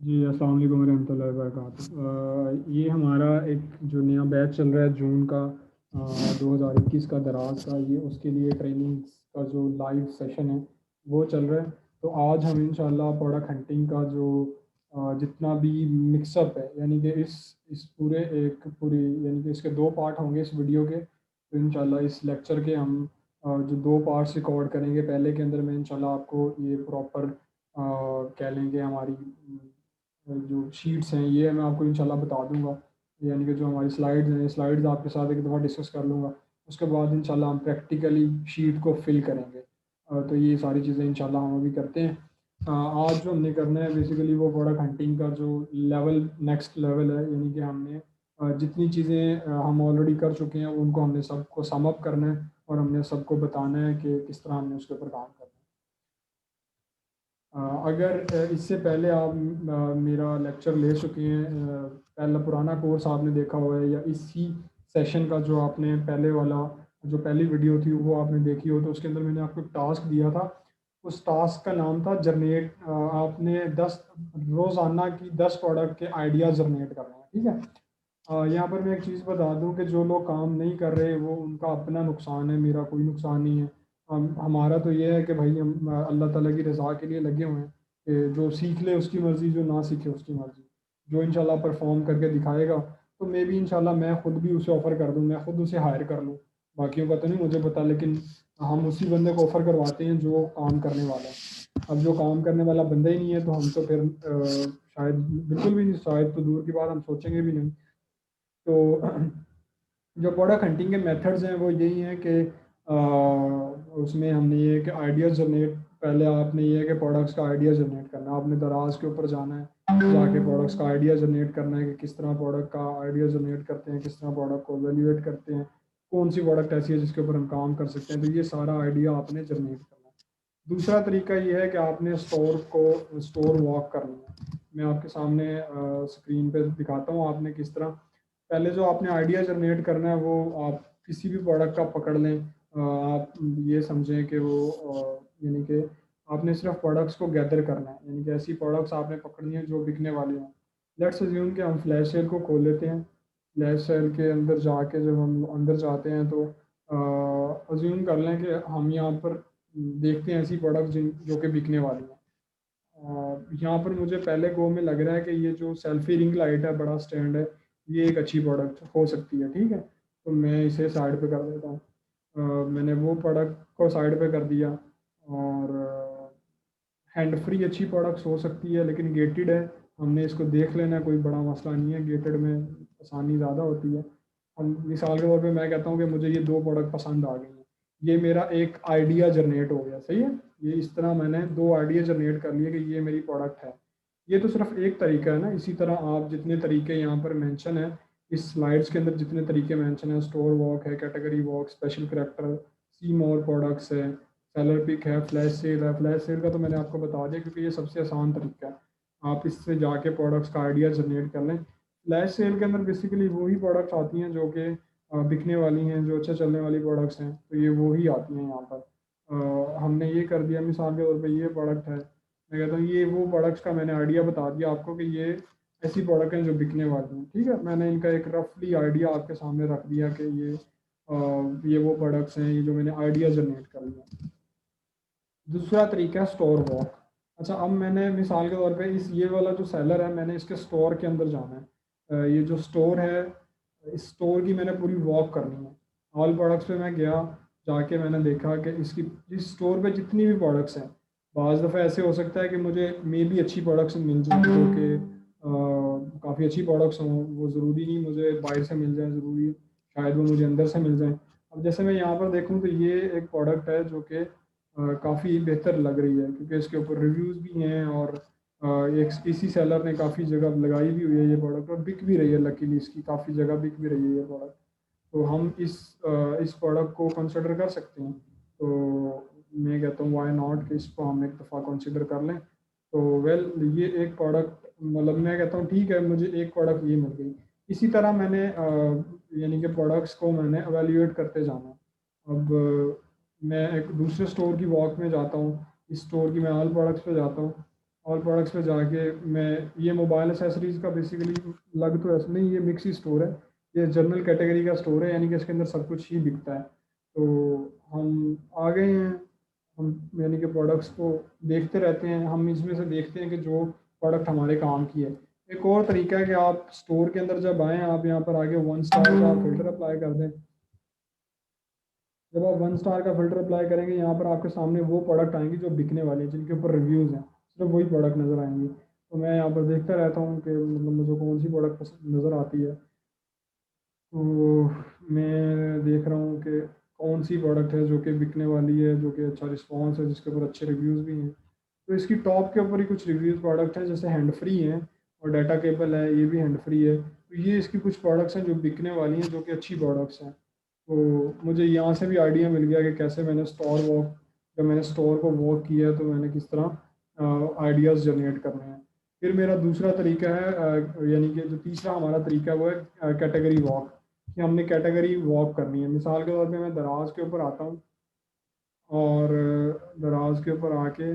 जी, अस्सलाम वालेकुम रहमतुल्लाहि व बरकातुहू। ये हमारा एक जो नया बैच चल रहा है जून का 2021 का दराज का, ये उसके लिए ट्रेनिंग्स का जो लाइव सेशन है वो चल रहा है। तो आज हम इंशाल्लाह प्रोडक्ट हंटिंग का जो जितना भी मिक्सअप है, यानी कि इस पूरे एक पूरी यानी कि इसके दो पार्ट होंगे इस वीडियो के। तो इंशाल्लाह इस लेक्चर के हम जो दो पार्ट्स रिकॉर्ड करेंगे, पहले के अंदर मैं इंशाल्लाह आपको ये प्रॉपर कह लेंगे हमारी जो शीट्स हैं ये मैं आपको इंशाल्लाह बता दूंगा। यानी कि जो हमारी स्लाइड्स हैं, स्लाइड्स आपके साथ एक दफ़ा डिस्कस कर लूँगा। उसके बाद इंशाल्लाह हम प्रैक्टिकली शीट को फिल करेंगे। तो ये सारी चीज़ें इंशाल्लाह हम अभी करते हैं। आज जो हमने करना है बेसिकली वो प्रोडक्ट हंटिंग का जो लेवल नेक्स्ट लेवल है, यानी कि हमने जितनी चीज़ें हम ऑलरेडी कर चुके हैं उनको हमने सबको सम अप करना है और हमने सबको बताना है कि किस तरह हमने उसके ऊपर काम करना है। अगर इससे पहले आप मेरा लेक्चर ले चुके हैं, पहला पुराना कोर्स आपने देखा हुआ है, या इसी सेशन का जो आपने पहले वाला जो पहली वीडियो थी वो आपने देखी हो, तो उसके अंदर मैंने आपको एक टास्क दिया था। उस टास्क का नाम था जनरेट। आपने 10 रोज़ाना की 10 प्रोडक्ट के आइडिया जनरेट करना है, ठीक है। यहाँ पर मैं एक चीज़ बता दूं कि जो लोग काम नहीं कर रहे वो उनका अपना नुकसान है, मेरा कोई नुकसान नहीं है। हमारा तो ये है कि भाई हम अल्लाह ताला की रज़ा के लिए लगे हुए हैं कि जो सीख ले उसकी मर्ज़ी, जो ना सीखे उसकी मर्ज़ी। जो इंशाल्लाह परफॉर्म करके दिखाएगा तो मे भी इंशाल्लाह मैं ख़ुद भी उसे ऑफ़र कर दूँ, मैं ख़ुद उसे हायर कर लूँ। बाकियों का तो नहीं मुझे पता, लेकिन हम उसी बंदे को ऑफ़र करवाते हैं जो काम करने वाला है। अब जो काम करने वाला बंदा ही नहीं है तो हम तो फिर शायद बिल्कुल भी नहीं, शायद तो दूर की बात, हम सोचेंगे भी नहीं। तो जो प्रोडक्ट हंटिंग के मेथड्स हैं वो यही हैं कि उसमें हमने ये कि आइडिया जनरेट, पहले आपने ये है कि प्रोडक्ट्स का आइडिया जनरेट करना है। आपने दराज के ऊपर जाना है, जाके प्रोडक्ट्स का आइडिया जनरेट करना है कि किस तरह प्रोडक्ट का आइडिया जनरेट करते हैं, किस तरह प्रोडक्ट को वैल्यूएट करते हैं, कौन सी प्रोडक्ट ऐसी है जिसके ऊपर हम काम कर सकते हैं। तो ये सारा आइडिया आपने जनरेट करना है। दूसरा तरीका ये है कि आपने स्टोर वॉक करना है। मैं आपके सामने स्क्रीन पे दिखाता हूँ आपने किस तरह। पहले जो आपने आइडिया जनरेट करना है वो आप किसी भी प्रोडक्ट का पकड़ लें। आप ये समझें कि वो यानी कि आपने सिर्फ प्रोडक्ट्स को गैदर करना है, यानी कि ऐसी प्रोडक्ट्स आपने पकड़नी है जो बिकने वाली हैं। लेट्स अज्यूम कि हम फ्लैश सेल को खोल लेते हैं। फ्लैश सेल के अंदर जाके जब हम अंदर जाते हैं तो अज्यूम कर लें कि हम यहाँ पर देखते हैं ऐसी प्रोडक्ट जिन जो कि बिकने वाली हैं। यहाँ पर मुझे पहले गो में लग रहा है कि ये जो सेल्फी रिंग लाइट है, बड़ा स्टैंड है, ये एक अच्छी प्रोडक्ट हो सकती है, ठीक है। तो मैं इसे साइड पे कर देता हूँ। मैंने वो प्रोडक्ट को साइड पे कर दिया। और हैंड फ्री अच्छी प्रोडक्ट्स हो सकती है लेकिन गेटेड है, हमने इसको देख लेना है, कोई बड़ा मसला नहीं है, गेटेड में आसानी ज़्यादा होती है। हम मिसाल के तौर पे मैं कहता हूँ कि मुझे ये दो प्रोडक्ट पसंद आ गई हैं, ये मेरा एक आइडिया जनरेट हो गया, सही है। ये इस तरह मैंने दो आइडिया जनरेट कर लिए कि ये मेरी प्रोडक्ट है। ये तो सिर्फ एक तरीका है ना, इसी तरह आप जितने तरीके यहाँ पर मेंशन है, इस स्लाइड्स के अंदर जितने तरीके मेंशन है, स्टोर वॉक है, कैटेगरी वॉक, स्पेशल करेक्टर, सी मोर प्रोडक्ट्स है, सेलर पिक है, फ्लैश सेल है। फ्लैश सेल का तो मैंने आपको बता दिया क्योंकि ये सबसे आसान तरीका है। आप इससे जाके प्रोडक्ट्स का आइडिया जनरेट कर लें। फ्लैश सेल के अंदर बेसिकली वही प्रोडक्ट्स आती हैं जो कि बिकने वाली हैं, जो अच्छे चलने वाली प्रोडक्ट्स हैं, तो ये वो ही आती हैं यहाँ पर। हमने ये कर दिया, मिसाल के तौर पे ये प्रोडक्ट है, मैं कहता हूँ ये वो प्रोडक्ट्स का मैंने आइडिया बता दिया आपको कि ये ऐसी प्रोडक्ट हैं जो बिकने वाली हैं, ठीक है। मैंने इनका एक रफली आइडिया आपके सामने रख दिया कि ये वो प्रोडक्ट्स हैं, ये जो मैंने आइडिया जनरेट कर लिया। दूसरा तरीका है स्टोर वॉक। अच्छा, अब मैंने मिसाल के तौर पे इस ये वाला जो सेलर है, मैंने इसके स्टोर के अंदर जाना है। ये जो स्टोर है, इस स्टोर की मैंने पूरी वॉक करनी है। ऑल प्रोडक्ट्स पे मैं गया, जाके मैंने देखा कि इसकी इस स्टोर पे जितनी भी प्रोडक्ट्स हैं, बाज़ दफ़ा ऐसे हो सकता है कि मुझे मे भी अच्छी प्रोडक्ट्स मिल जाए जो कि काफ़ी अच्छी प्रोडक्ट्स हों, वो ज़रूरी नहीं मुझे बाहर से मिल जाए, ज़रूरी शायद वो मुझे अंदर से मिल जाए। अब जैसे मैं यहाँ पर देखूँ तो ये एक प्रोडक्ट है जो कि काफ़ी बेहतर लग रही है क्योंकि इसके ऊपर रिव्यूज़ भी हैं, और एक इसी सेलर ने काफ़ी जगह लगाई भी हुई है ये प्रोडक्ट, और बिक भी रही है, लकीली इसकी काफ़ी जगह बिक भी रही है ये प्रोडक्ट। तो हम इस प्रोडक्ट को कंसिडर कर सकते हैं। तो मैं कहता हूँ वाई नॉट कि इसको हम एक दफ़ा कंसिडर कर लें। तो वेल ये एक प्रोडक्ट, मतलब मैं कहता हूँ ठीक है, मुझे एक प्रोडक्ट ये मिल गई। इसी तरह मैंने यानी कि प्रोडक्ट्स को मैंने एवेल्यूएट करते जाना। अब मैं एक दूसरे स्टोर की वॉक में जाता हूँ, इस स्टोर की मैं ऑल प्रोडक्ट्स पे जाता हूँ। ऑल प्रोडक्ट्स पे जाके मैं ये मोबाइल एसेसरीज़ का बेसिकली लग तो ऐसा नहीं, ये मिक्स ही स्टोर है, ये जनरल कैटेगरी का स्टोर है, यानी कि इसके अंदर सब कुछ ही बिकता है। तो हम आ गए हैं, हम यानी कि प्रोडक्ट्स को देखते रहते हैं, हम इसमें से देखते हैं कि जो प्रोडक्ट हमारे काम की है। एक और तरीका है कि आप स्टोर के अंदर जब आएँ, आप यहाँ पर आके 1 स्टार का फ़िल्टर अप्लाई कर दें। जब आप 1 स्टार का फ़िल्टर अप्लाई करेंगे, यहाँ पर आपके सामने वो प्रोडक्ट आएंगे जो बिकने वाले हैं, जिनके ऊपर रिव्यूज़ हैं, सिर्फ वही प्रोडक्ट नज़र आएंगे। तो मैं यहाँ पर देखता रहता हूँ कि मतलब मुझे कौन सी प्रोडक्ट पसंद नज़र आती है। तो मैं देख रहा हूँ कि कौन सी प्रोडक्ट है जो कि बिकने वाली है, जो कि अच्छा रिस्पॉन्स है, जिसके ऊपर अच्छे रिव्यूज़ भी हैं। तो इसकी टॉप के ऊपर ही कुछ रिव्यूज़ प्रोडक्ट हैं, जैसे हैंड फ्री हैं और डाटा केबल है, ये भी हैंड फ्री है। तो ये इसकी कुछ प्रोडक्ट्स हैं जो बिकने वाली हैं, जो कि अच्छी प्रोडक्ट्स हैं। तो मुझे यहाँ से भी आइडिया मिल गया कि कैसे मैंने स्टोर वॉक, जब मैंने स्टोर को वॉक किया तो मैंने किस तरह आइडियाज़ जनरेट करने हैं। फिर मेरा दूसरा तरीका है, यानी कि जो तीसरा हमारा तरीका है वो है कैटेगरी वॉक, कि हमने कैटेगरी वॉक करनी है। मिसाल के तौर पे मैं दराज के ऊपर आता हूँ और दराज के ऊपर आके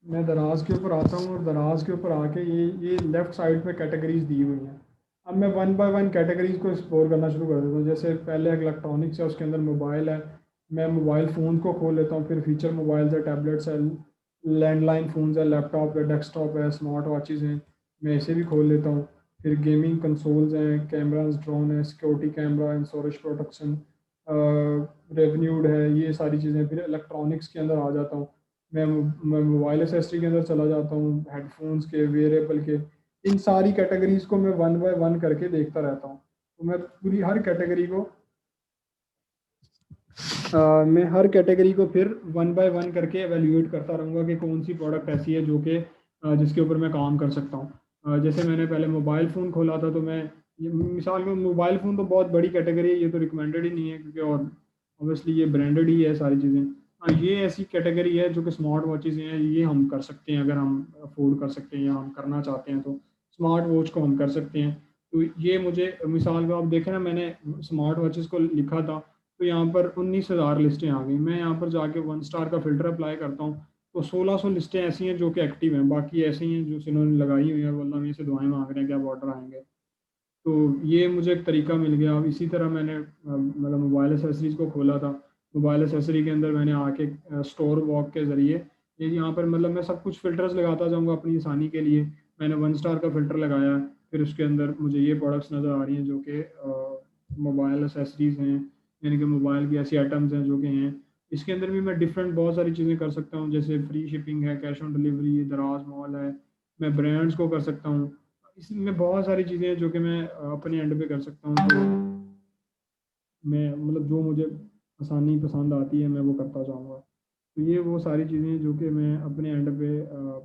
मैं दराज के ऊपर आता हूँ और दराज के ऊपर आके ये लेफ़्ट साइड पे कैटेगरीज दी हुई हैं। अब मैं वन बाय वन कैटेगरीज को एक्सप्लोर करना शुरू कर देता हूँ। जैसे पहले इलेक्ट्रॉनिक्स है, उसके अंदर मोबाइल है, मैं मोबाइल फ़ोन को खोल लेता हूँ। फिर फीचर मोबाइल्स है, टैबलेट्स है, लैंडलाइन फ़ोन्स है, लैपटॉप है, डेस्कटॉप है, स्मार्ट वॉचेज़ हैं, मैं इसे भी खोल लेता हूँ। फिर गेमिंग कंसोल्स हैं, कैमराज, ड्रोन है, सिक्योरिटी कैमरा, इंश्योरेंस प्रोटेक्शन, रेवन्यूड है, ये सारी चीज़ें। फिर इलेक्ट्रॉनिक्स के अंदर आ जाता हूँ, मैं मोबाइल एसेसरी के अंदर चला जाता हूँ, हेडफोन्स के, वेयरेबल के। इन सारी कैटेगरीज को मैं वन बाय वन करके देखता रहता हूँ। तो मैं पूरी हर कैटेगरी को मैं हर कैटेगरी को फिर वन बाय वन करके एवेल्यूएट करता रहूँगा कि कौन सी प्रोडक्ट ऐसी है जो कि जिसके ऊपर मैं काम कर सकता हूँ। जैसे मैंने पहले मोबाइल फ़ोन खोला था, तो मैं ये मिसाल में मोबाइल फ़ोन तो बहुत बड़ी कैटेगरी है, ये तो रिकमेंडेड ही नहीं है, क्योंकि और ऑब्वियसली ये ब्रांडेड ही है सारी चीज़ें। हाँ, ये ऐसी कैटेगरी है जो कि स्मार्ट वॉचेज़ हैं, ये हम कर सकते हैं अगर हम अफोर्ड कर सकते हैं या हम करना चाहते हैं तो स्मार्ट वॉच को हम कर सकते हैं। तो ये मुझे मिसाल में आप देखें ना, मैंने स्मार्ट वॉचेज़ को लिखा था तो यहाँ पर 19,000 लिस्टें आ गई। मैं यहाँ पर जाके 1 स्टार का फ़िल्टर अप्लाई करता हूँ, तो 1600 लिस्टें ऐसी हैं जो कि एक्टिव हैं, बाकी ऐसी हैं जो जिन्होंने लगाई हुई हैं और अल्लाह मियाँ से दुआएँ माँग रहे हैं कि अब ऑर्डर आएँगे। तो ये मुझे एक तरीका मिल गया। अब इसी तरह मैंने मतलब मोबाइल एसेसरीज़ को खोला था। मोबाइल एसेसरी के अंदर मैंने आके स्टोर वॉक के ज़रिए ये यहाँ पर मतलब मैं सब कुछ फ़िल्टर्स लगाता जाऊँगा अपनी आसानी के लिए। मैंने 1 स्टार का फ़िल्टर लगाया, फिर उसके अंदर मुझे ये प्रोडक्ट्स नज़र आ रही हैं जो कि मोबाइल एसेसरीज़ हैं, यानी कि मोबाइल की ऐसी आइटम्स हैं जो कि हैं। इसके अंदर भी मैं डिफरेंट बहुत सारी चीज़ें कर सकता हूँ, जैसे फ्री शिपिंग है, कैश ऑन डिलीवरी, दराज मॉल है, मैं ब्रांड्स को कर सकता हूँ। इसमें बहुत सारी चीज़ें हैं जो कि मैं अपने एंड पे कर सकता हूँ। तो मैं मतलब जो मुझे आसानी पसंद आती है मैं वो करता जाऊँगा। तो ये वो सारी चीज़ें हैं जो कि मैं अपने एंड पे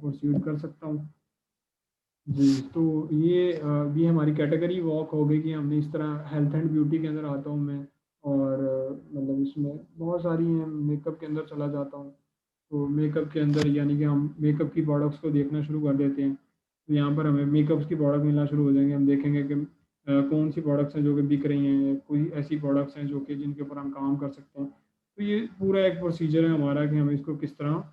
प्रोसीड कर सकता हूँ। जी, तो ये हमारी कैटेगरी वॉक हो गई कि हमने इस तरह हेल्थ एंड ब्यूटी के अंदर आता हूँ मैं, और मतलब इसमें बहुत सारी हैं, मेकअप के अंदर चला जाता हूँ। तो मेकअप के अंदर यानी कि हम मेकअप की प्रोडक्ट्स को देखना शुरू कर देते हैं। तो यहाँ पर हमें मेकअप्स की प्रोडक्ट मिलना शुरू हो जाएँगे। हम देखेंगे कि कौन सी प्रोडक्ट्स हैं जो कि बिक रही हैं, कोई ऐसी प्रोडक्ट्स हैं जो कि जिनके ऊपर हम काम कर सकते हैं। तो ये पूरा एक प्रोसीजर है हमारा कि हम इसको किस तरह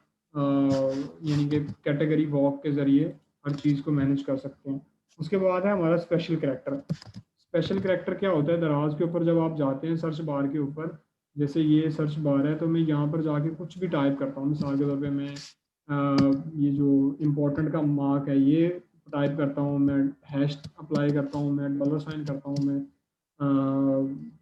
यानी कि कैटेगरी वॉक के ज़रिए हर चीज़ को मैनेज कर सकते हैं। उसके बाद है हमारा स्पेशल करैक्टर। स्पेशल करैक्टर क्या होता है, दराज़ के ऊपर जब आप जाते हैं सर्च बार के ऊपर, जैसे ये सर्च बार है, तो मैं यहाँ पर जाके कुछ भी टाइप करता हूँ। मिसाल के तौर पे मैं ये जो इम्पोर्टेंट का मार्क है ये टाइप करता हूँ, मैं हैश अप्लाई करता हूँ, मैं डॉलर साइन करता हूँ, मैं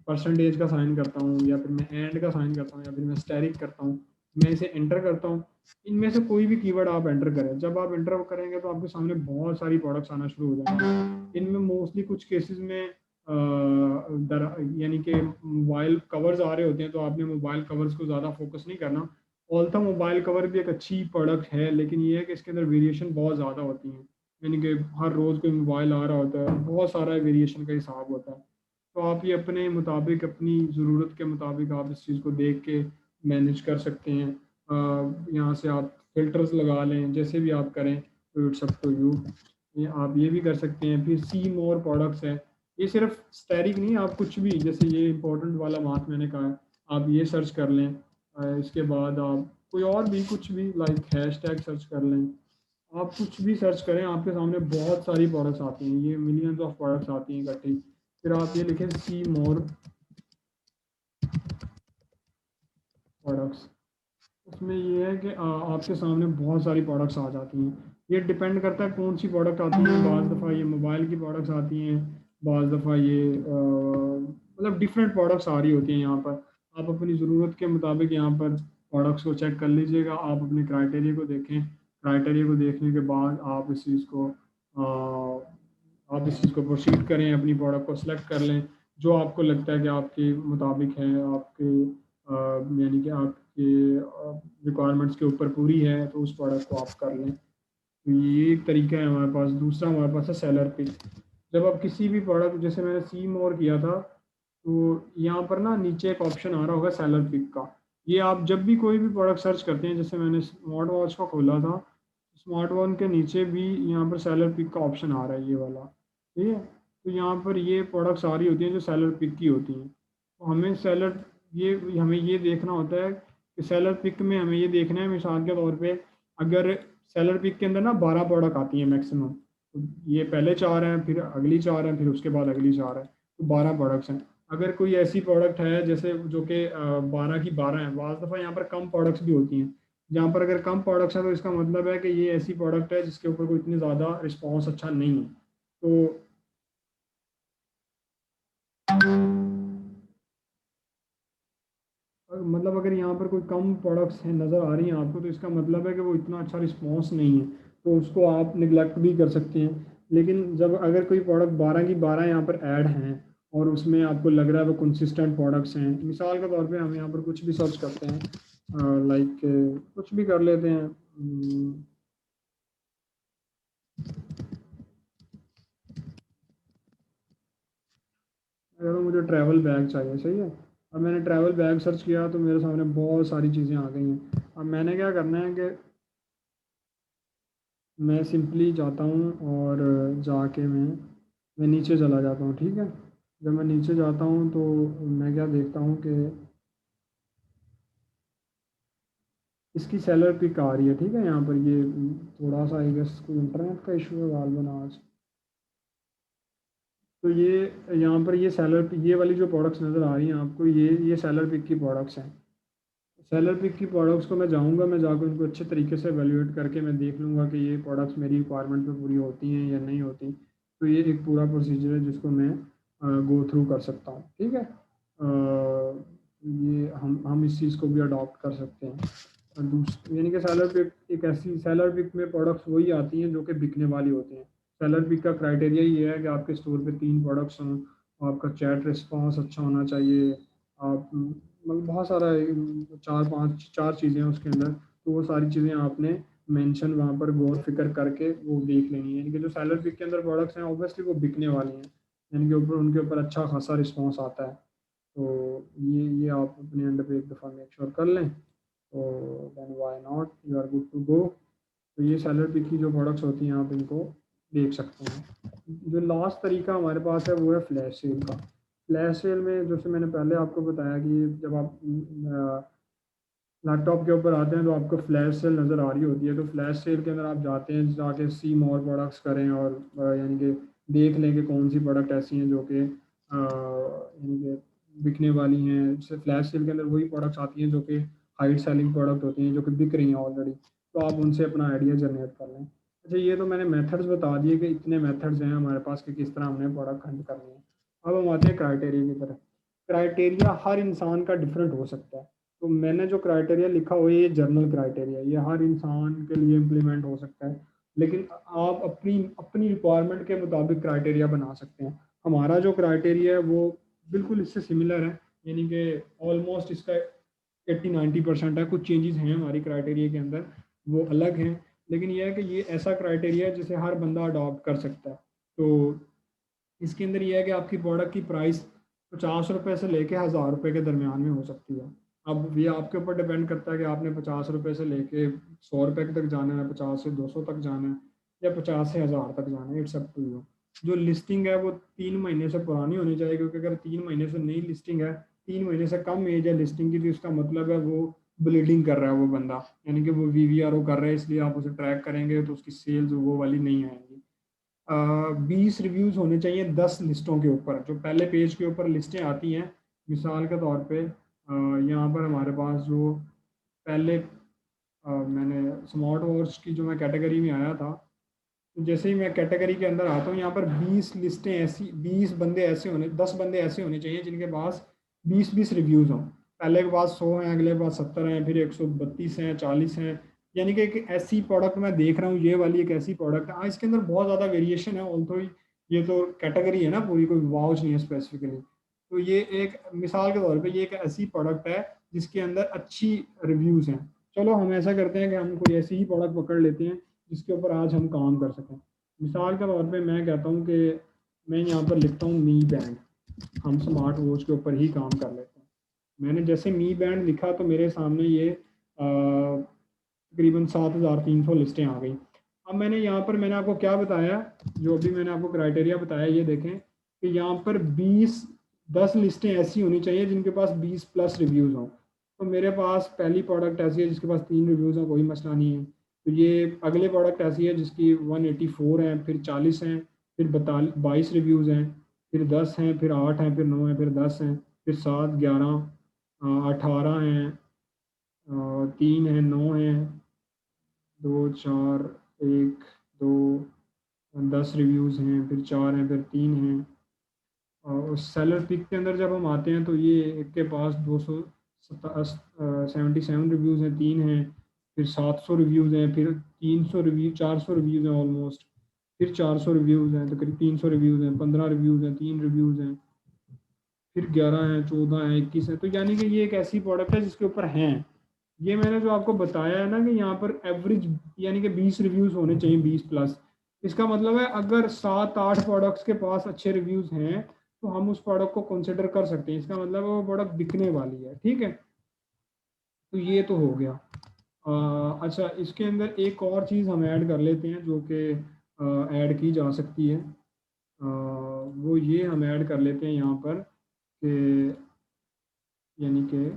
परसेंटेज का साइन करता हूँ, या फिर मैं एंड का साइन करता हूँ, या फिर मैं स्टेरिक करता हूँ। मैं इसे एंटर करता हूँ। इनमें से कोई भी कीवर्ड आप एंटर करें, जब आप एंटर करेंगे तो आपके सामने बहुत सारी प्रोडक्ट्स आना शुरू हो जाएंगे। इनमें मोस्टली कुछ केसेस में यानी कि मोबाइल कवर्स आ रहे होते हैं, तो आपने मोबाइल कवर्स को ज़्यादा फोकस नहीं करना। ऑल्थो मोबाइल कवर भी एक अच्छी प्रोडक्ट है, लेकिन ये है कि इसके अंदर वेरिएशन बहुत ज़्यादा होती हैं। यानी कि हर रोज़ कोई मोबाइल आ रहा होता है, बहुत सारा वेरिएशन का हिसाब होता है। तो आप ये अपने मुताबिक, अपनी ज़रूरत के मुताबिक आप इस चीज़ को देख के मैनेज कर सकते हैं। यहाँ से आप फ़िल्टर्स लगा लें, जैसे भी आप करें, तो इट्स अप टू यू। ये आप ये भी कर सकते हैं। फिर सी मोर प्रोडक्ट्स है, ये सिर्फ स्टैटिक नहीं, आप कुछ भी, जैसे ये इंपॉर्टेंट वाला बात मैंने कहा है, आप ये सर्च कर लें। इसके बाद आप कोई और भी कुछ भी लाइक हैशटैग सर्च कर लें, आप कुछ भी सर्च करें आपके सामने बहुत सारी प्रोडक्ट्स आती हैं, ये मिलियंस ऑफ प्रोडक्ट्स आती हैं इकट्ठी। फिर आप ये लिखें सी मोर प्रोडक्ट्स, उसमें ये है कि आपके सामने बहुत सारी प्रोडक्ट्स आ जाती हैं। ये डिपेंड करता है कौन सी प्रोडक्ट आती है, बाज़ दफ़ा ये मोबाइल की प्रोडक्ट्स आती हैं, बाज़ दफ़ा ये मतलब डिफरेंट प्रोडक्ट्स आ रही होती हैं यहाँ पर। आप अपनी ज़रूरत के मुताबिक यहाँ पर प्रोडक्ट्स को चेक कर लीजिएगा, आप अपने क्राइटेरिया को देखें, क्राइटेरिया को देखने के बाद आप इस चीज़ को प्रोसीड करें, अपनी प्रोडक्ट को सिलेक्ट कर लें जो आपको लगता है कि आपके मुताबिक है, आपके यानी कि आपके रिक्वायरमेंट्स के ऊपर पूरी है, तो उस प्रोडक्ट को आप कर लें। तो ये एक तरीका है हमारे पास। दूसरा हमारे पास है सेलर पिक। जब आप किसी भी प्रोडक्ट, जैसे मैंने सी मोर किया था, तो यहाँ पर ना नीचे एक ऑप्शन आ रहा होगा सेलर पिक का। ये आप जब भी कोई भी प्रोडक्ट सर्च करते हैं, जैसे मैंने स्मार्ट वॉच का खोला था, स्मार्ट वॉच के नीचे भी यहाँ पर सेलर पिक का ऑप्शन आ रहा है, ये वाला, ठीक है। तो यहाँ पर ये प्रोडक्ट्स आ रही होती हैं जो सेलर पिक की होती हैं। तो हमें ये देखना होता है कि सेलर पिक में हमें ये देखना है, मिसाल के तौर पे अगर सेलर पिक के अंदर ना 12 प्रोडक्ट आती हैं मैक्सिमम, तो ये पहले 4 हैं, फिर अगली 4 हैं, फिर उसके बाद अगली 4 है, तो 12 प्रोडक्ट्स हैं। अगर कोई ऐसी प्रोडक्ट है जैसे जो कि 12 की 12 हैं, बाज़ दफ़ा यहाँ पर कम प्रोडक्ट्स भी होती हैं, जहाँ पर अगर कम प्रोडक्ट्स हैं तो इसका मतलब है कि ये ऐसी प्रोडक्ट है जिसके ऊपर कोई इतनी ज़्यादा रिस्पॉन्स अच्छा नहीं है। तो मतलब अगर यहाँ पर कोई कम प्रोडक्ट्स हैं नज़र आ रही हैं आपको, तो इसका मतलब है कि वो इतना अच्छा रिस्पॉन्स नहीं है, तो उसको आप निगलेक्ट भी कर सकते हैं। लेकिन जब अगर कोई प्रोडक्ट 12 की 12 यहाँ पर ऐड हैं और उसमें आपको लग रहा है वो कंसिस्टेंट प्रोडक्ट्स हैं, मिसाल के तौर पे हम यहाँ पर कुछ भी सर्च करते हैं, लाइक कुछ भी कर लेते हैं, अगर मुझे ट्रैवल बैग चाहिए, सही है। अब मैंने ट्रैवल बैग सर्च किया तो मेरे सामने बहुत सारी चीज़ें आ गई हैं। अब मैंने क्या करना है कि मैं सिंपली जाता हूँ और जाके मैं नीचे चला जाता हूँ, ठीक है। जब मैं नीचे जाता हूँ तो मैं क्या देखता हूँ कि इसकी सेलर पिक आ रही है, ठीक है। यहाँ पर ये थोड़ा सा आई गेस कोई इंटरनेट का इशू है गालबन आज। तो यहाँ पर ये वाली जो प्रोडक्ट्स नज़र आ रही हैं आपको, ये सेलर पिक की प्रोडक्ट्स हैं। सेलर पिक की प्रोडक्ट्स को मैं जाऊंगा, मैं जाकर उनको अच्छे तरीके से वैल्यूएट करके मैं देख लूँगा कि ये प्रोडक्ट्स मेरी रिक्वायरमेंट पे पूरी होती हैं या नहीं होती। तो ये एक पूरा प्रोसीजर है जिसको मैं गो थ्रू कर सकता हूँ, ठीक है। ये हम इस चीज़ को भी अडॉप्ट कर सकते हैं। और यानी कि सेलर पिक एक ऐसी, सेलर पिक में प्रोडक्ट्स वही आती हैं जो कि बिकने वाली होती हैं। सेलर पिक का क्राइटेरिया ये है कि आपके स्टोर पे 3 प्रोडक्ट्स हों, आपका चैट रिस्पॉन्स अच्छा होना चाहिए, आप मतलब बहुत सारा 4 चीज़ें हैं उसके अंदर, तो वो सारी चीज़ें आपने मेंशन वहाँ पर गौर फिक्र करके वो देख लेनी है। यानी कि जो सेलर पिक के अंदर प्रोडक्ट्स हैं ऑब्वियसली वो बिकने वाली हैं, यानी कि ऊपर उनके ऊपर अच्छा खासा रिस्पॉन्स आता है। तो ये आप अपने एंड पे एक दफ़ा मेक श्योर कर लें, तो then why not, you are good to go. तो ये सेलर पिक की जो प्रोडक्ट्स होती हैं आप इनको देख सकते हैं। जो लास्ट तरीका हमारे पास है वो है फ्लैश सेल का। फ्लैश सेल में जैसे मैंने पहले आपको बताया कि जब आप लैपटॉप के ऊपर आते हैं तो आपको फ्लैश सेल नज़र आ रही होती है, तो फ्लैश सेल के अंदर आप जाते हैं, जाके सी मोर प्रोडक्ट्स करें और यानी कि देख लें कि कौन सी प्रोडक्ट ऐसी हैं जो कि यानी कि बिकने वाली हैं। जैसे फ्लैश सेल के अंदर वही प्रोडक्ट्स आती हैं जो कि हाइट सेलिंग प्रोडक्ट होती हैं, जो कि बिक रही हैं ऑलरेडी, तो आप उनसे अपना आइडिया जनरेट कर लें। अच्छा, ये तो मैंने मेथड्स बता दिए कि इतने मेथड्स हैं हमारे पास कि किस तरह हमने प्रोडक्ट खरीद करनी है। अब हम आते हैं क्राइटेरिया की तरफ। क्राइटेरिया हर इंसान का डिफरेंट हो सकता है। तो मैंने जो क्राइटेरिया लिखा हुआ है ये जर्नल क्राइटेरिया, ये हर इंसान के लिए इम्प्लीमेंट हो सकता है, लेकिन आप अपनी अपनी रिक्वायरमेंट के मुताबिक क्राइटेरिया बना सकते हैं। हमारा जो क्राइटेरिया है वो बिल्कुल इससे सिमिलर है, यानी कि ऑलमोस्ट इसका 80-90% है। कुछ चेंजेस हैं हमारी क्राइटेरिया के अंदर, वो अलग हैं, लेकिन यह है कि ये ऐसा क्राइटेरिया है जिसे हर बंदा अडॉप्ट कर सकता है। तो इसके अंदर यह है कि आपकी प्रोडक्ट की प्राइस 50 रुपये से लेके 1000 रुपये के दरमियान में हो सकती है। अब ये आपके ऊपर डिपेंड करता है कि आपने 50 रुपये से लेके 100 रुपये तक जाना है, 50 से 200 तक जाना है, या 50 से 1000 तक जाना है। It's up to you. जो लिस्टिंग है वो 3 महीने से पुरानी होनी चाहिए, क्योंकि अगर 3 महीने से नई लिस्टिंग है, 3 महीने से कम एज है लिस्टिंग की, तो इसका मतलब है वो ब्लीडिंग कर रहा है वो बंदा, यानी कि वो वीवीआरओ कर रहा है, इसलिए आप उसे ट्रैक करेंगे तो उसकी सेल्स वो वाली नहीं आएंगी। 20 रिव्यूज़ होने चाहिए 10 लिस्टों के ऊपर। जो पहले पेज के ऊपर लिस्टें आती हैं, मिसाल के तौर पे यहाँ पर हमारे पास जो पहले मैंने स्मार्ट वॉच की जो मैं कैटेगरी में आया था, तो जैसे ही मैं कैटेगरी के अंदर आता हूँ, यहाँ पर 20 लिस्टें ऐसी, 20 बंदे ऐसे होने, 10 बंदे ऐसे होने चाहिए जिनके पास 20-20 रिव्यूज़ हों। पहले के पास 100 हैं, अगले के पास 70 हैं, फिर 132 हैं, 40 हैं। यानी कि एक ऐसी प्रोडक्ट मैं देख रहा हूँ, ये वाली एक ऐसी प्रोडक्ट है। हाँ, इसके अंदर बहुत ज़्यादा वेरिएशन है, ऑल्थो ये तो कैटेगरी है ना पूरी, कोई वाउच नहीं है स्पेसिफिकली। तो ये एक मिसाल के तौर पे ये एक ऐसी प्रोडक्ट है जिसके अंदर अच्छी रिव्यूज़ हैं। चलो हम ऐसा करते हैं कि हम कोई ऐसी ही प्रोडक्ट पकड़ लेते हैं जिसके ऊपर आज हम काम कर सकें। मिसाल के तौर पे मैं कहता हूँ कि मैं यहाँ पर लिखता हूँ मी बैंड। हम स्मार्ट वॉच के ऊपर ही काम कर लेते हैं। मैंने जैसे मी बैंड लिखा तो मेरे सामने ये तकरीबन 7,300 लिस्टें आ गई। अब मैंने यहाँ पर मैंने आपको क्या बताया, जो अभी मैंने आपको क्राइटेरिया बताया, ये देखें कि यहाँ पर 10 लिस्टें ऐसी होनी चाहिए जिनके पास 20+ रिव्यूज़ हों। तो मेरे पास पहली प्रोडक्ट ऐसी है जिसके पास 3 रिव्यूज़ हैं, कोई मसला नहीं है। तो ये अगले प्रोडक्ट ऐसी है जिसकी 184 हैं, फिर 40 हैं, फिर 22 रिव्यूज़ हैं, फिर 10 हैं, फिर 8 हैं, फिर 9 हैं, फिर 10 हैं, फिर 7, 11, 18 हैं, 3 हैं, 9 हैं, 2, 4, 1, 2, 10 रिव्यूज़ हैं, फिर 4 हैं, फिर 3 हैं। और सेलर पिक के अंदर जब हम आते हैं तो ये एक के पास 277 रिव्यूज़ हैं, 3 हैं, फिर 700 रिव्यूज़ हैं, फिर 300 रिव्यू 400 रिव्यूज़ हैं ऑलमोस्ट, फिर 400 रिव्यूज़ हैं, तो करीब 300 रिव्यूज़ हैं, 15 रिव्यूज़ हैं, 3 रिव्यूज़ हैं, फिर 11 हैं, 14 हैं, 21 हैं। तो यानी कि ये एक ऐसी प्रोडक्ट है जिसके ऊपर हैं। ये मैंने जो आपको बताया है ना कि यहाँ पर एवरेज यानी कि 20 रिव्यूज़ होने चाहिए, 20+। इसका मतलब है अगर 7-8 प्रोडक्ट्स के पास अच्छे रिव्यूज़ हैं तो हम उस प्रोडक्ट को कंसिडर कर सकते हैं। इसका मतलब है वो प्रोडक्ट बिकने वाली है, ठीक है। तो ये तो हो गया। अच्छा, इसके अंदर एक और चीज़ हम ऐड कर लेते हैं जो कि ऐड की जा सकती है। वो ये हम ऐड कर लेते हैं यहाँ पर कि यानी कि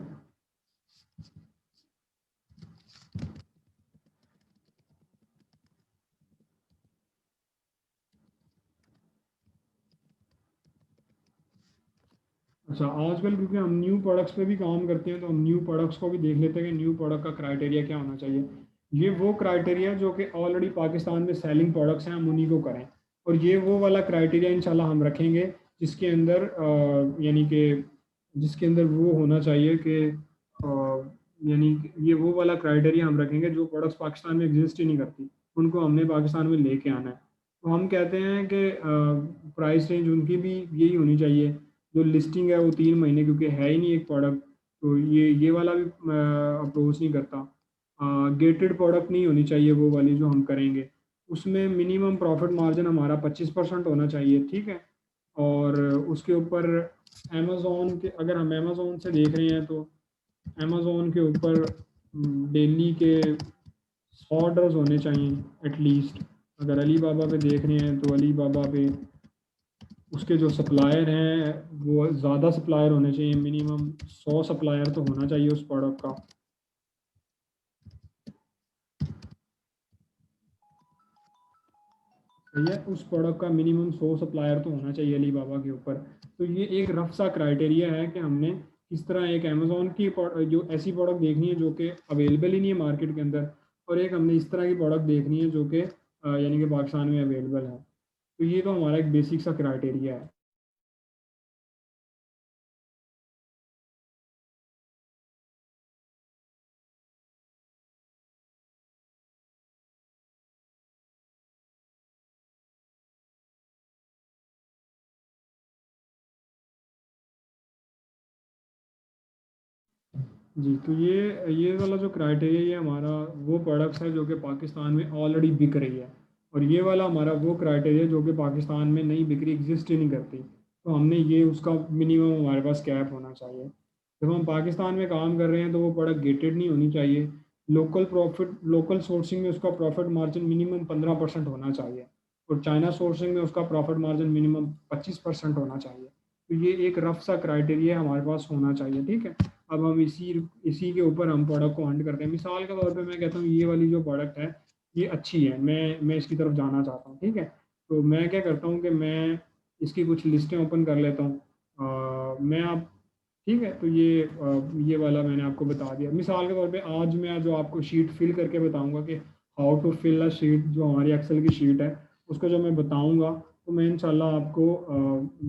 अच्छा, आजकल क्योंकि हम न्यू प्रोडक्ट्स पे भी काम करते हैं तो हम न्यू प्रोडक्ट्स को भी देख लेते हैं कि न्यू प्रोडक्ट का क्राइटेरिया क्या होना चाहिए। ये वो क्राइटेरिया जो कि ऑलरेडी पाकिस्तान में सेलिंग प्रोडक्ट्स हैं, हम उन्हीं को करें। और ये वो वाला क्राइटेरिया इंशाल्लाह हम रखेंगे जिसके अंदर यानी कि जिसके अंदर वो होना चाहिए कि यानी कि ये वो वाला क्राइटेरिया हम रखेंगे जो प्रोडक्ट्स पाकिस्तान में एग्जिस्ट ही नहीं करती, उनको हमने पाकिस्तान में लेके आना है। तो हम कहते हैं कि प्राइस रेंज उनकी भी यही होनी चाहिए। जो लिस्टिंग है वो 3 महीने, क्योंकि है ही नहीं एक प्रोडक्ट, तो ये वाला भी अप्रोच नहीं करता। गेटेड प्रोडक्ट नहीं होनी चाहिए वो वाली जो हम करेंगे। उसमें मिनिमम प्रॉफिट मार्जिन हमारा 25% होना चाहिए, ठीक है। और उसके ऊपर अमेज़ोन के, अगर हम अमेज़ोन से देख रहे हैं तो अमेज़ोन के ऊपर डेली के 100 ऑर्डर्स होने चाहिए एटलीस्ट। अगर अली बाबा पे देख रहे हैं तो अली बाबा पे उसके जो सप्लायर हैं वो ज़्यादा सप्लायर होने चाहिए, मिनिमम 100 सप्लायर तो होना चाहिए उस प्रोडक्ट का। सही है, उस प्रोडक्ट का मिनिमम 100 सप्लायर तो होना चाहिए अली बाबा के ऊपर। तो ये एक रफ सा क्राइटेरिया है कि हमने किस तरह एक अमेज़ोन की जो ऐसी प्रोडक्ट देखनी है जो कि अवेलेबल ही नहीं है मार्केट के अंदर, और एक हमने इस तरह की प्रोडक्ट देखनी है जो कि यानी कि पाकिस्तान में अवेलेबल है। तो ये तो हमारा एक बेसिक सा क्राइटेरिया है। जी, तो ये वाला जो क्राइटेरिया, ये हमारा वो प्रोडक्ट्स है जो कि पाकिस्तान में ऑलरेडी बिक रही है। और ये वाला हमारा वो क्राइटेरिया जो कि पाकिस्तान में नहीं बिक रही, एग्जिस्ट ही नहीं करती। तो हमने ये उसका मिनिमम हमारे पास कैप होना चाहिए। जब हम पाकिस्तान में काम कर रहे हैं तो वो प्रोडक्ट गेटेड नहीं होनी चाहिए। लोकल सोर्सिंग में उसका प्रॉफिट मार्जिन मिनिमम 15% होना चाहिए। और चाइना सोर्सिंग में उसका प्रॉफिट मार्जिन मिनिमम 25% होना चाहिए। तो ये एक रफ सा क्राइटेरिया हमारे पास होना चाहिए, ठीक है। अब हम इसी के ऊपर हम प्रोडक्ट को हंट करते हैं। मिसाल के तौर पे मैं कहता हूँ ये वाली जो प्रोडक्ट है ये अच्छी है, मैं इसकी तरफ जाना चाहता हूँ, ठीक है। तो मैं क्या करता हूँ कि मैं इसकी कुछ लिस्टें ओपन कर लेता हूँ। मैं आप ठीक है, तो ये वाला मैंने आपको बता दिया। मिसाल के तौर पे आज मैं जो आपको शीट फिल करके बताऊंगा कि how to fill a sheet, जो हमारी एक्सेल की शीट है उसको जो मैं बताऊंगा, तो मैं इंशाल्लाह आपको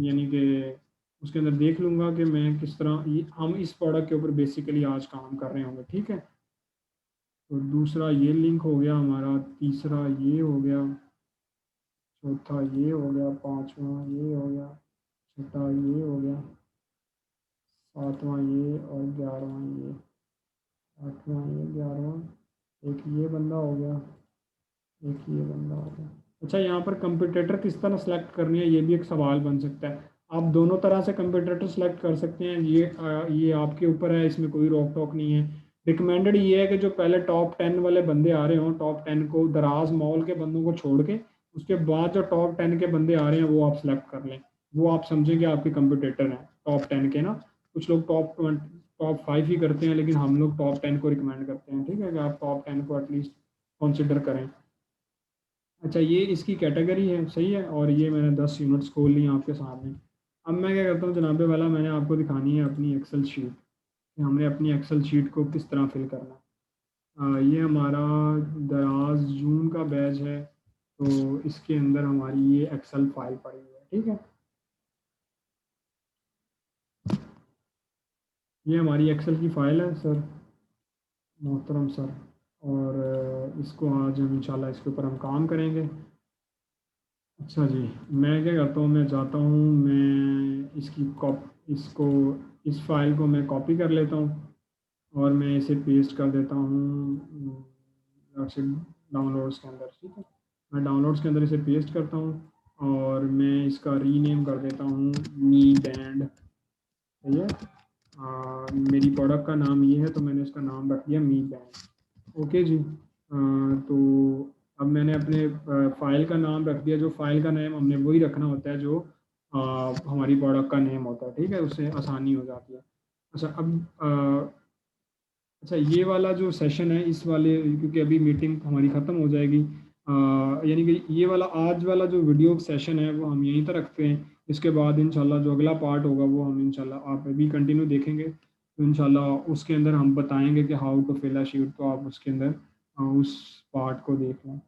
यानी कि उसके अंदर देख लूंगा कि मैं किस तरह हम इस प्रोडक्ट के ऊपर बेसिकली आज काम कर रहे होंगे, ठीक है। तो दूसरा ये लिंक हो गया हमारा, तीसरा ये हो गया, चौथा ये हो गया, पांचवा ये हो गया, छठा ये हो गया, सातवां ये और 11वां ये, 8वां ये, 11वां, एक ये बंदा हो गया, एक ये बंदा हो गया। अच्छा, यहाँ पर कंपटीटर किस तरह सेलेक्ट करनी है ये भी एक सवाल बन सकता है। आप दोनों तरह से कंपटीटर सेलेक्ट कर सकते हैं, ये आपके ऊपर है, इसमें कोई रोक टोक नहीं है। रिकमेंडेड ये है कि जो पहले टॉप 10 वाले बंदे आ रहे हों, टॉप 10 को दराज मॉल के बंदों को छोड़ के, उसके बाद जो टॉप 10 के बंदे आ रहे हैं वो आप सेलेक्ट कर लें। वो आप समझेंगे आपके कंपटीटर हैं टॉप 10 के ना। कुछ लोग टॉप 5 ही करते हैं, लेकिन हम लोग टॉप 10 को रिकमेंड करते हैं, ठीक है, कि आप टॉप 10 को एटलीस्ट कंसिडर करें। अच्छा, ये इसकी कैटेगरी है, सही है। और ये मैंने 10 यूनिट्स खोल ली आपके सामने। अब मैं क्या करता हूँ जनाबे वाला, मैंने आपको दिखानी है अपनी एक्सेल शीट कि हमने अपनी एक्सेल शीट को किस तरह फिल करना है। ये हमारा दराज जून का बैच है, तो इसके अंदर हमारी ये एक्सेल फाइल पड़ी है, ठीक है। ये हमारी एक्सेल की फ़ाइल है सर, मोहतरम सर। और इसको आज हम इंशाल्लाह इसके ऊपर हम काम करेंगे। अच्छा जी, मैं क्या करता हूँ, मैं जाता हूँ, मैं इसको इस फाइल को मैं कॉपी कर लेता हूँ और मैं इसे पेस्ट कर देता हूँ डाउनलोड्स के अंदर, ठीक है। मैं डाउनलोड्स के अंदर इसे पेस्ट करता हूँ और मैं इसका रीनेम कर देता हूँ मी बैंड, सही है। मेरी प्रोडक्ट का नाम ये है तो मैंने इसका नाम रख दिया मी बैंड। ओके जी। तो अब मैंने अपने फाइल का नाम रख दिया। जो फाइल का नेम हमने वही रखना होता है जो हमारी प्रोडक्ट का नेम होता है, ठीक है, उससे आसानी हो जाती है। अच्छा, अब अच्छा, ये वाला जो सेशन है इस वाले, क्योंकि अभी मीटिंग हमारी ख़त्म हो जाएगी, यानी कि ये वाला आज वाला जो वीडियो सेशन है वो हम यहीं तक रखते हैं। इसके बाद इंशाल्लाह जो अगला पार्ट होगा वो हम इंशाल्लाह आप अभी कंटिन्यू देखेंगे, तो इंशाल्लाह उसके अंदर हम बताएंगे कि how to fill a sheet, तो आप उसके अंदर उस पार्ट को देख लें।